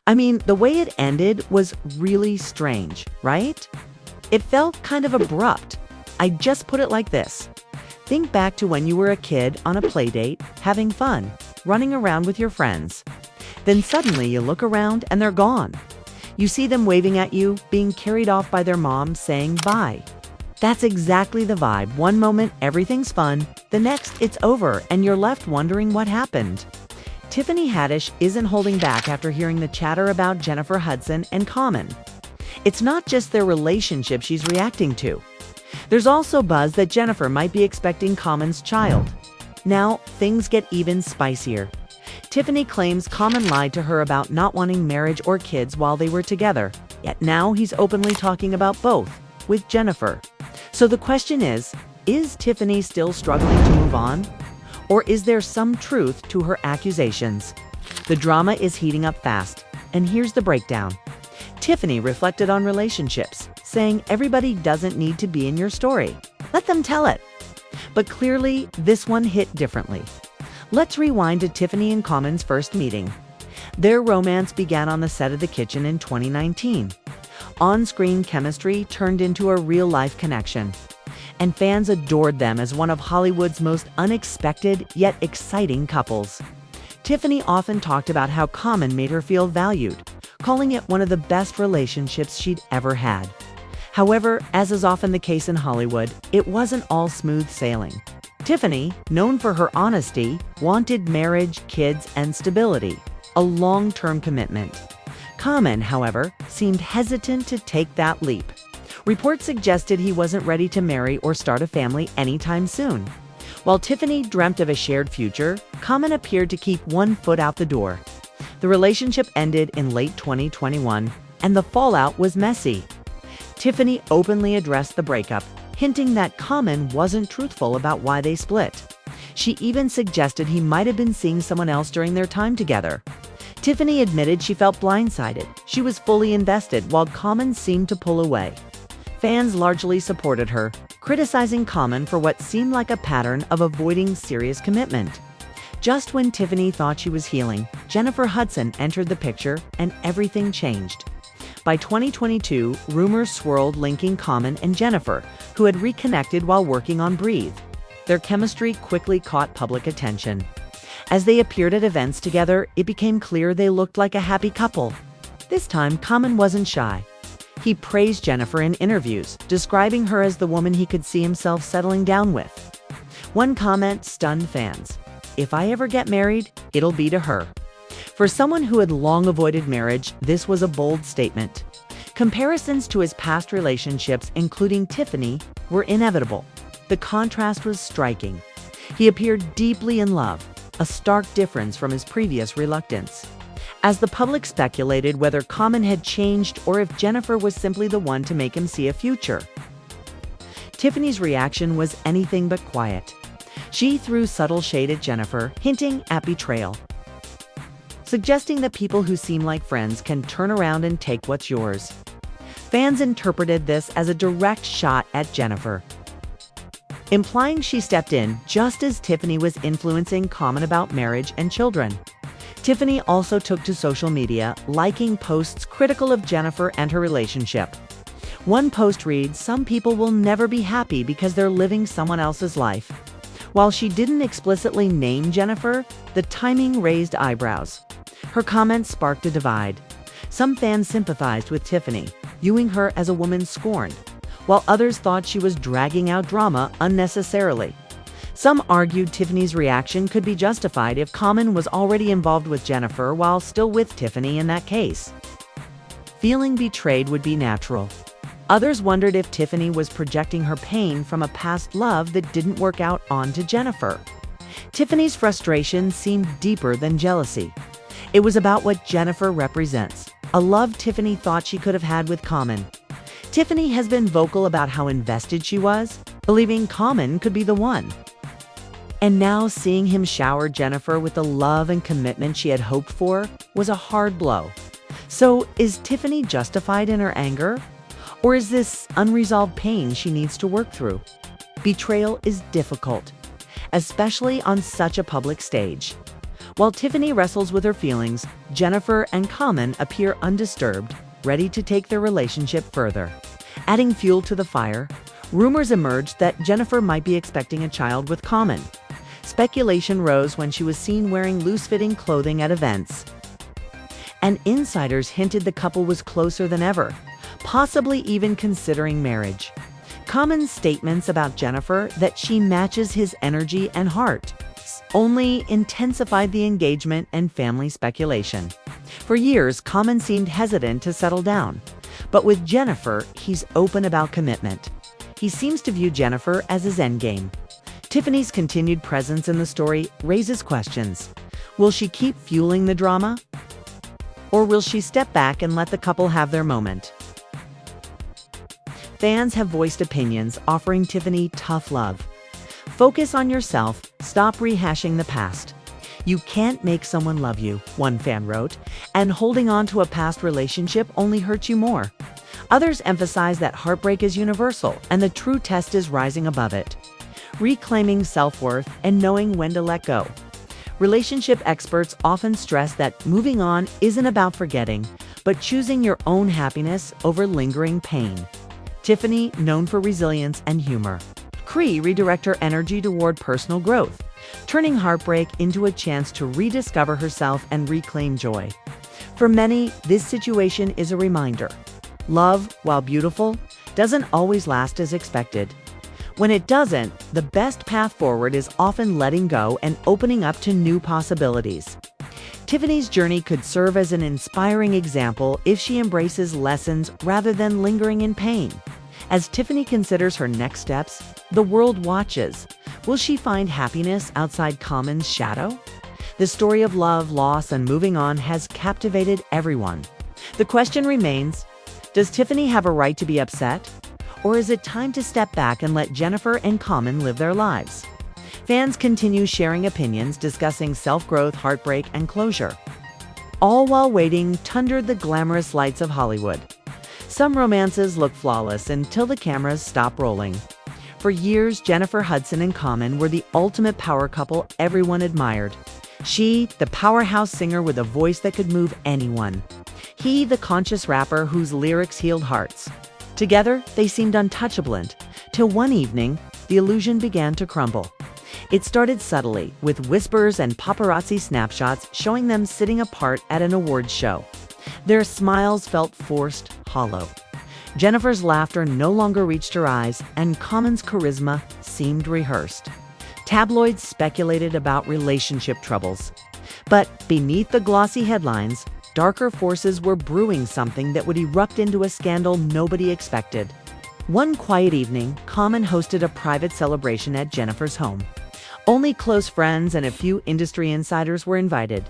I mean, the way it ended was really strange, right? It felt kind of abrupt. I just put it like this. Think back to when you were a kid on a play date, having fun, running around with your friends. Then suddenly you look around and they're gone. You see them waving at you, being carried off by their mom, saying bye. That's exactly the vibe. One moment, everything's fun. The next, it's over, and you're left wondering what happened. Tiffany Haddish isn't holding back after hearing the chatter about Jennifer Hudson and Common. It's not just their relationship she's reacting to. There's also buzz that Jennifer might be expecting Common's child. Now, things get even spicier. Tiffany claims Common lied to her about not wanting marriage or kids while they were together, yet now he's openly talking about both with Jennifer. So the question is Tiffany still struggling to move on? Or is there some truth to her accusations? The drama is heating up fast, and here's the breakdown. Tiffany reflected on relationships, saying everybody doesn't need to be in your story. Let them tell it. But clearly, this one hit differently. Let's rewind to Tiffany and Common's first meeting. Their romance began on the set of The Kitchen in 2019. On-screen chemistry turned into a real-life connection, and fans adored them as one of Hollywood's most unexpected yet exciting couples. Tiffany often talked about how Common made her feel valued, calling it one of the best relationships she'd ever had. However, as is often the case in Hollywood, it wasn't all smooth sailing. Tiffany, known for her honesty, wanted marriage, kids, and stability, a long-term commitment. Common, however, seemed hesitant to take that leap. Reports suggested he wasn't ready to marry or start a family anytime soon. While Tiffany dreamt of a shared future, Common appeared to keep one foot out the door. The relationship ended in late 2021, and the fallout was messy. Tiffany openly addressed the breakup, hinting that Common wasn't truthful about why they split. She even suggested he might have been seeing someone else during their time together. Tiffany admitted she felt blindsided. She was fully invested, while Common seemed to pull away. Fans largely supported her, criticizing Common for what seemed like a pattern of avoiding serious commitment. Just when Tiffany thought she was healing, Jennifer Hudson entered the picture, and everything changed. By 2022, rumors swirled linking Common and Jennifer, who had reconnected while working on Breathe. Their chemistry quickly caught public attention. As they appeared at events together, it became clear they looked like a happy couple. This time, Common wasn't shy. He praised Jennifer in interviews, describing her as the woman he could see himself settling down with. One comment stunned fans. "If I ever get married, it'll be to her." For someone who had long avoided marriage, this was a bold statement. Comparisons to his past relationships, including Tiffany, were inevitable. The contrast was striking. He appeared deeply in love, a stark difference from his previous reluctance. As the public speculated whether Common had changed or if Jennifer was simply the one to make him see a future, Tiffany's reaction was anything but quiet. She threw subtle shade at Jennifer, hinting at betrayal, suggesting that people who seem like friends can turn around and take what's yours. Fans interpreted this as a direct shot at Jennifer, implying she stepped in just as Tiffany was influencing Common about marriage and children. Tiffany also took to social media, liking posts critical of Jennifer and her relationship. One post reads, "Some people will never be happy because they're living someone else's life." While she didn't explicitly name Jennifer, the timing raised eyebrows. Her comments sparked a divide. Some fans sympathized with Tiffany, viewing her as a woman scorned, while others thought she was dragging out drama unnecessarily. Some argued Tiffany's reaction could be justified if Common was already involved with Jennifer while still with Tiffany in that case. Feeling betrayed would be natural. Others wondered if Tiffany was projecting her pain from a past love that didn't work out onto Jennifer. Tiffany's frustration seemed deeper than jealousy. It was about what Jennifer represents, a love Tiffany thought she could have had with Common. Tiffany has been vocal about how invested she was, believing Common could be the one. And now seeing him shower Jennifer with the love and commitment she had hoped for was a hard blow. So, is Tiffany justified in her anger? Or is this unresolved pain she needs to work through? Betrayal is difficult, especially on such a public stage. While Tiffany wrestles with her feelings, Jennifer and Common appear undisturbed, ready to take their relationship further. Adding fuel to the fire, rumors emerged that Jennifer might be expecting a child with Common. Speculation rose when she was seen wearing loose-fitting clothing at events. And insiders hinted the couple was closer than ever, possibly even considering marriage. Common's statements about Jennifer that she matches his energy and heart only intensified the engagement and family speculation. For years, Common seemed hesitant to settle down. But with Jennifer, he's open about commitment. He seems to view Jennifer as his endgame. Tiffany's continued presence in the story raises questions. Will she keep fueling the drama? Or will she step back and let the couple have their moment? Fans have voiced opinions, offering Tiffany tough love. Focus on yourself, stop rehashing the past. You can't make someone love you, one fan wrote, and holding on to a past relationship only hurts you more. Others emphasize that heartbreak is universal and the true test is rising above it. Reclaiming self-worth and knowing when to let go. Relationship experts often stress that moving on isn't about forgetting, but choosing your own happiness over lingering pain. Tiffany, known for resilience and humor, redirect her energy toward personal growth, turning heartbreak into a chance to rediscover herself and reclaim joy. For many, this situation is a reminder. Love, while beautiful, doesn't always last as expected. When it doesn't, the best path forward is often letting go and opening up to new possibilities. Tiffany's journey could serve as an inspiring example if she embraces lessons rather than lingering in pain. As Tiffany considers her next steps, the world watches. Will she find happiness outside Common's shadow? The story of love, loss, and moving on has captivated everyone. The question remains, does Tiffany have a right to be upset? Or is it time to step back and let Jennifer and Common live their lives? Fans continue sharing opinions, discussing self-growth, heartbreak, and closure, all while waiting under the glamorous lights of Hollywood. Some romances look flawless until the cameras stop rolling. For years, Jennifer Hudson and Common were the ultimate power couple everyone admired. She, the powerhouse singer with a voice that could move anyone. He, the conscious rapper whose lyrics healed hearts. Together, they seemed untouchable till one evening, the illusion began to crumble. It started subtly, with whispers and paparazzi snapshots showing them sitting apart at an awards show. Their smiles felt forced, hollow. Jennifer's laughter no longer reached her eyes, and Common's charisma seemed rehearsed. Tabloids speculated about relationship troubles. But beneath the glossy headlines, darker forces were brewing something that would erupt into a scandal nobody expected. One quiet evening, Common hosted a private celebration at Jennifer's home. Only close friends and a few industry insiders were invited.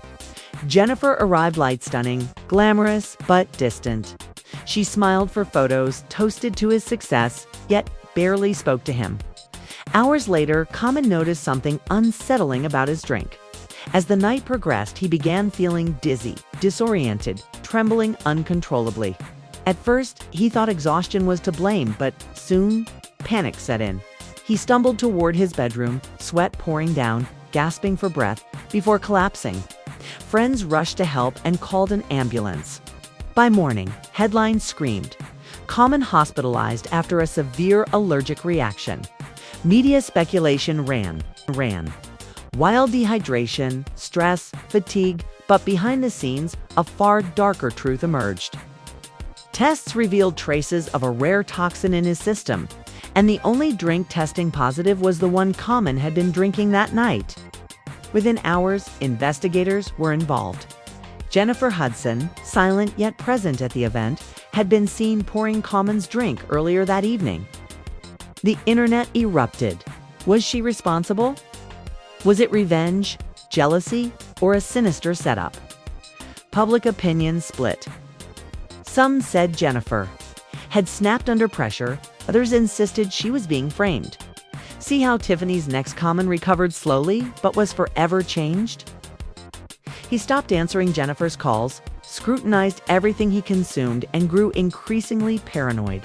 Jennifer arrived light-stunning, glamorous, but distant. She smiled for photos, toasted to his success, yet barely spoke to him. Hours later, Common noticed something unsettling about his drink. As the night progressed, he began feeling dizzy, disoriented, trembling uncontrollably. At first, he thought exhaustion was to blame, but soon, panic set in. He stumbled toward his bedroom, sweat pouring down, gasping for breath, before collapsing. Friends rushed to help and called an ambulance. By morning, headlines screamed, Common hospitalized after a severe allergic reaction. Media speculation ran. Wild dehydration, stress, fatigue, but behind the scenes, a far darker truth emerged. Tests revealed traces of a rare toxin in his system, and the only drink testing positive was the one Common had been drinking that night. Within hours, investigators were involved. Jennifer Hudson, silent yet present at the event, had been seen pouring Common's drink earlier that evening. The internet erupted. Was she responsible? Was it revenge, jealousy, or a sinister setup? Public opinion split. Some said Jennifer had snapped under pressure, others insisted she was being framed. See how Tiffany's next Common recovered slowly, but was forever changed? He stopped answering Jennifer's calls, scrutinized everything he consumed, and grew increasingly paranoid.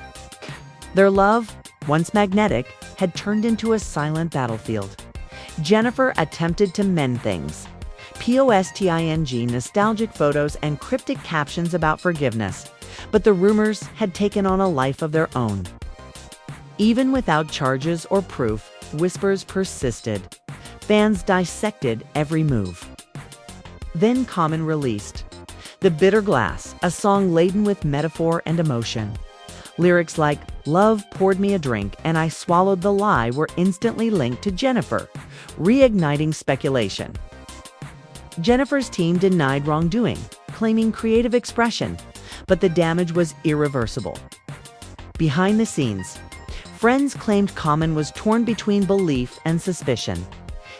Their love, once magnetic, had turned into a silent battlefield. Jennifer attempted to mend things, posting nostalgic photos and cryptic captions about forgiveness, but the rumors had taken on a life of their own. Even without charges or proof, whispers persisted. Fans dissected every move. Then Common released The Bitter Glass, a song laden with metaphor and emotion. Lyrics like, "Love poured me a drink and I swallowed the lie" were instantly linked to Jennifer, reigniting speculation. Jennifer's team denied wrongdoing, claiming creative expression, but the damage was irreversible. Behind the scenes, friends claimed Common was torn between belief and suspicion.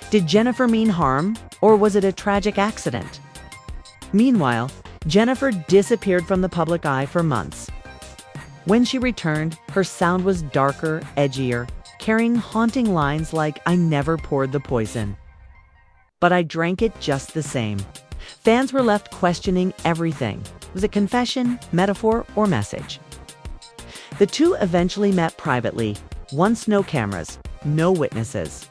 Did Jennifer mean harm, or was it a tragic accident? Meanwhile, Jennifer disappeared from the public eye for months. When she returned, her sound was darker, edgier, carrying haunting lines like, "I never poured the poison, but I drank it just the same." Fans were left questioning everything. Was it confession, metaphor, or message? The two eventually met privately, once no cameras, no witnesses.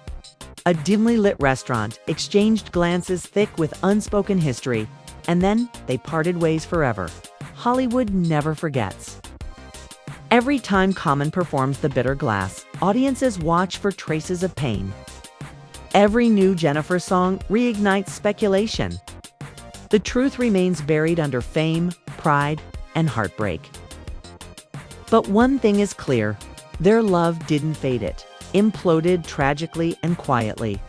A dimly lit restaurant, exchanged glances thick with unspoken history, and then they parted ways forever. Hollywood never forgets. Every time Common performs The Bitter Glass, audiences watch for traces of pain. Every new Jennifer song reignites speculation. The truth remains buried under fame, pride, and heartbreak. But one thing is clear, their love didn't fade, it imploded tragically and quietly.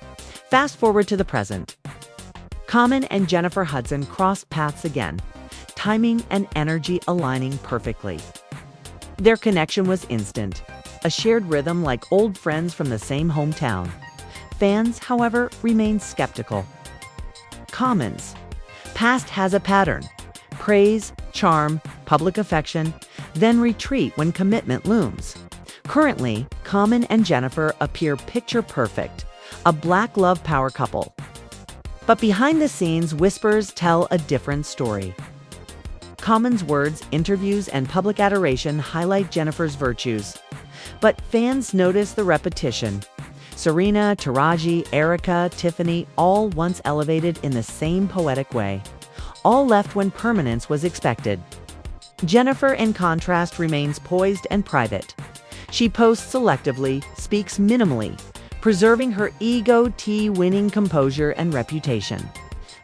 Fast forward to the present. Common and Jennifer Hudson crossed paths again, timing and energy aligning perfectly. Their connection was instant, a shared rhythm like old friends from the same hometown. Fans, however, remain skeptical. Common's past has a pattern: praise, charm, public affection, then retreat when commitment looms. Currently, Common and Jennifer appear picture perfect, a black love power couple. But behind the scenes, whispers tell a different story. Common's words, interviews, and public adoration highlight Jennifer's virtues. But fans notice the repetition. Serena, Taraji, Erica, Tiffany, all once elevated in the same poetic way. All left when permanence was expected. Jennifer, in contrast, remains poised and private. She posts selectively, speaks minimally, preserving her ego-winning composure and reputation.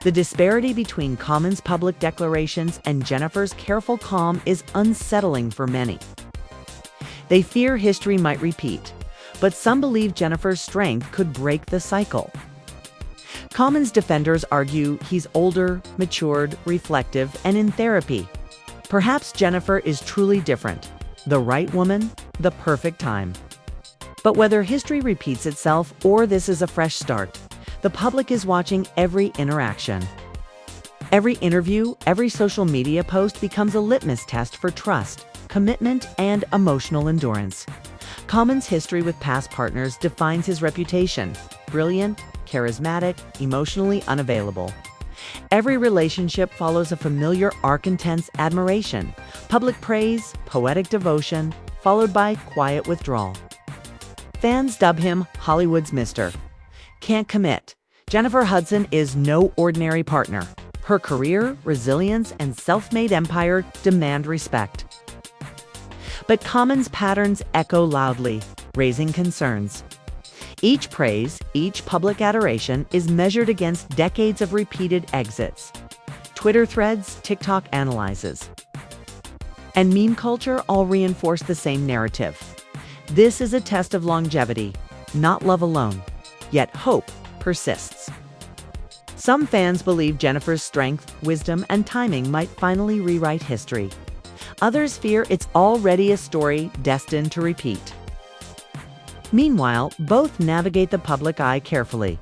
The disparity between Common's public declarations and Jennifer's careful calm is unsettling for many. They fear history might repeat, but some believe Jennifer's strength could break the cycle. Common's defenders argue he's older, matured, reflective, and in therapy. Perhaps Jennifer is truly different. The right woman, the perfect time. But whether history repeats itself or this is a fresh start, the public is watching every interaction. Every interview, every social media post becomes a litmus test for trust, commitment, and emotional endurance. Common's history with past partners defines his reputation: brilliant, charismatic, emotionally unavailable. Every relationship follows a familiar arc: intense admiration, public praise, poetic devotion, followed by quiet withdrawal. Fans dub him Hollywood's Mr. Can't commit. Jennifer Hudson is no ordinary partner. Her career, resilience, and self-made empire demand respect. But Common's patterns echo loudly, raising concerns. Each praise, each public adoration is measured against decades of repeated exits. Twitter threads, TikTok analyzes, and meme culture all reinforce the same narrative. This is a test of longevity, not love alone. Yet hope persists. Some fans believe Jennifer's strength, wisdom, and timing might finally rewrite history. Others fear it's already a story destined to repeat. Meanwhile, both navigate the public eye carefully.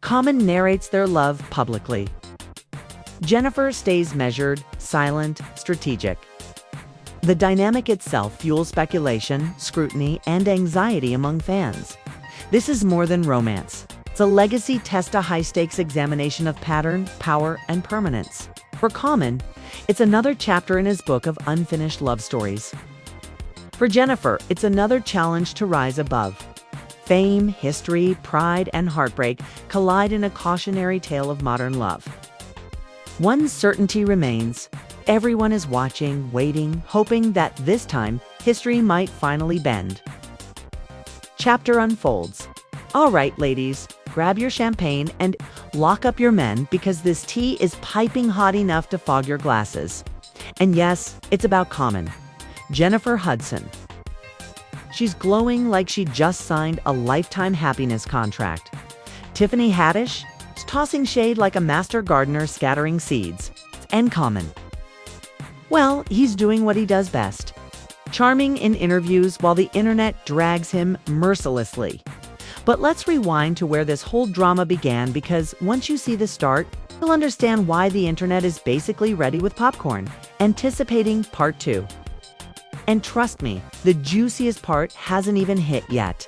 Common narrates their love publicly. Jennifer stays measured, silent, strategic. The dynamic itself fuels speculation, scrutiny, and anxiety among fans. This is more than romance. It's a legacy test, a high-stakes examination of pattern, power, and permanence. For Common, it's another chapter in his book of unfinished love stories. For Jennifer, it's another challenge to rise above. Fame, history, pride, and heartbreak collide in a cautionary tale of modern love. One certainty remains. Everyone is watching, waiting, hoping that this time history might finally bend. Chapter unfolds. All right, ladies, grab your champagne and lock up your men because this tea is piping hot enough to fog your glasses. And yes, it's about Common, Jennifer Hudson. She's glowing like she just signed a lifetime happiness contract. Tiffany Haddish is tossing shade like a master gardener scattering seeds. And Common, well, he's doing what he does best. Charming in interviews while the internet drags him mercilessly. But let's rewind to where this whole drama began, because once you see the start, you'll understand why the internet is basically ready with popcorn, anticipating part 2. And trust me, the juiciest part hasn't even hit yet.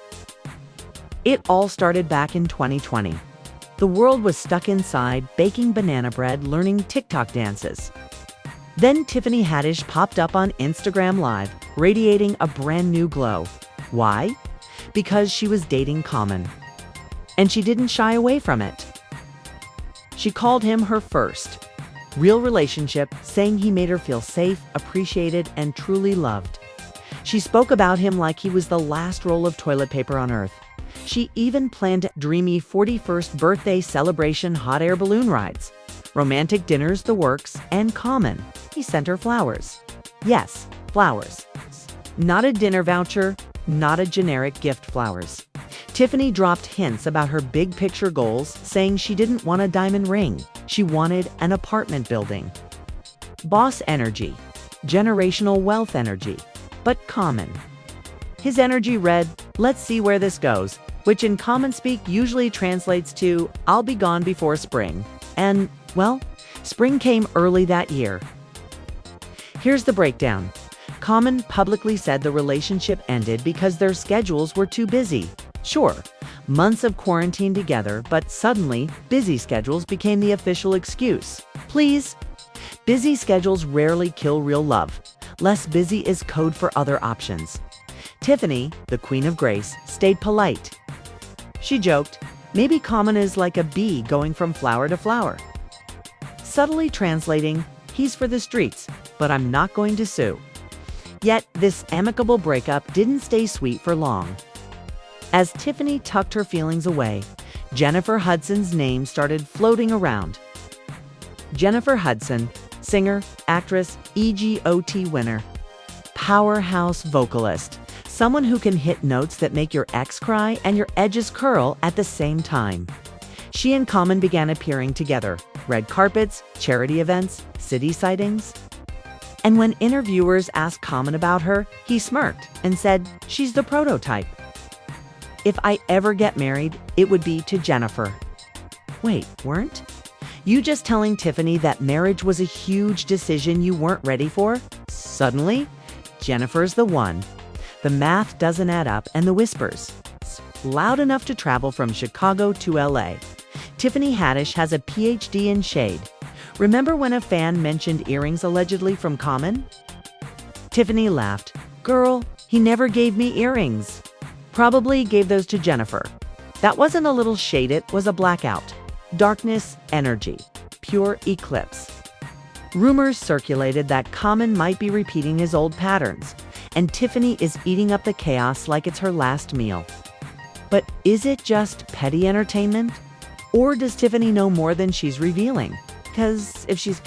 It all started back in 2020. The world was stuck inside, baking banana bread, learning TikTok dances. Then Tiffany Haddish popped up on Instagram Live, radiating a brand new glow. Why? Because she was dating Common. And she didn't shy away from it. She called him her first real relationship, saying he made her feel safe, appreciated, and truly loved. She spoke about him like he was the last roll of toilet paper on earth. She even planned dreamy 41st birthday celebration hot air balloon rides, romantic dinners, the works, and Common. He sent her flowers. Yes, flowers. Not a dinner voucher, not a generic gift flowers. Tiffany dropped hints about her big picture goals, saying she didn't want a diamond ring. She wanted an apartment building. Boss energy, generational wealth energy, but Common. His energy read, "Let's see where this goes," which in common speak usually translates to, "I'll be gone before spring." And, well, spring came early that year. Here's the breakdown. Common publicly said the relationship ended because their schedules were too busy. Sure, months of quarantine together, but suddenly, busy schedules became the official excuse. Please? Busy schedules rarely kill real love. Less busy is code for other options. Tiffany, the queen of grace, stayed polite. She joked, maybe Common is like a bee going from flower to flower. Subtly translating, he's for the streets, but I'm not going to sue. Yet, this amicable breakup didn't stay sweet for long. As Tiffany tucked her feelings away, Jennifer Hudson's name started floating around. Jennifer Hudson, singer, actress, EGOT winner, powerhouse vocalist, someone who can hit notes that make your ex cry and your edges curl at the same time. She and Common began appearing together, red carpets, charity events, city sightings. And when interviewers asked Common about her, he smirked and said, "She's the prototype. If I ever get married, it would be to Jennifer." Wait, weren't? You just telling Tiffany that marriage was a huge decision you weren't ready for? Suddenly, Jennifer's the one. The math doesn't add up, and the whispers, loud enough to travel from Chicago to LA. Tiffany Haddish has a PhD in shade. Remember when a fan mentioned earrings allegedly from Common? Tiffany laughed. "Girl, he never gave me earrings. Probably gave those to Jennifer." That wasn't a little shade, it was a blackout. Darkness, energy, pure eclipse. Rumors circulated that Common might be repeating his old patterns, and Tiffany is eating up the chaos like it's her last meal. But is it just petty entertainment? Or does Tiffany know more than she's revealing? Because if she's